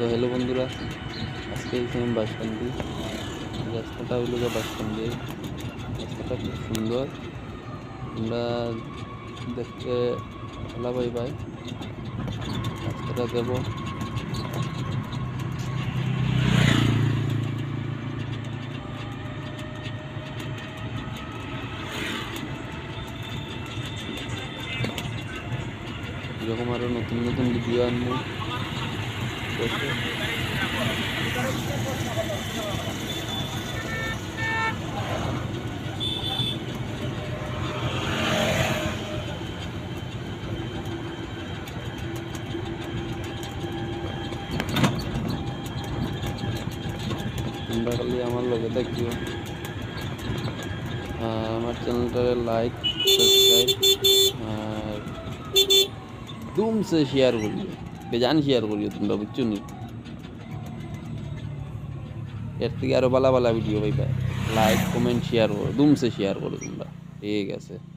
তো হ্যালো বন্ধুরা, আজকে আমি বাসকান্দি। রাস্তাটা হইল গিয়ে বাসকান্দি। রাস্তাটা খুব সুন্দর, তোমরা দেখতে ভালো পাইবাই। রাস্তাটা দেব এরকম আরো নতুন নতুন ভিডিও আনবো। দেখো তোমরা খালি আমার লগে থাকিও, আমার চ্যানেলটারে লাইক সাবস্ক্রাইব আর ধুমসে শেয়ার করিও, বেজান শেয়ার করিও তোমরা, বুঝছো নি? এর থেকে আরো ভালো ভালো ভিডিও পাইবা। লাইক কমেন্ট শেয়ার করো, ধুমসে শেয়ার করো তোমরা। ঠিক আছে।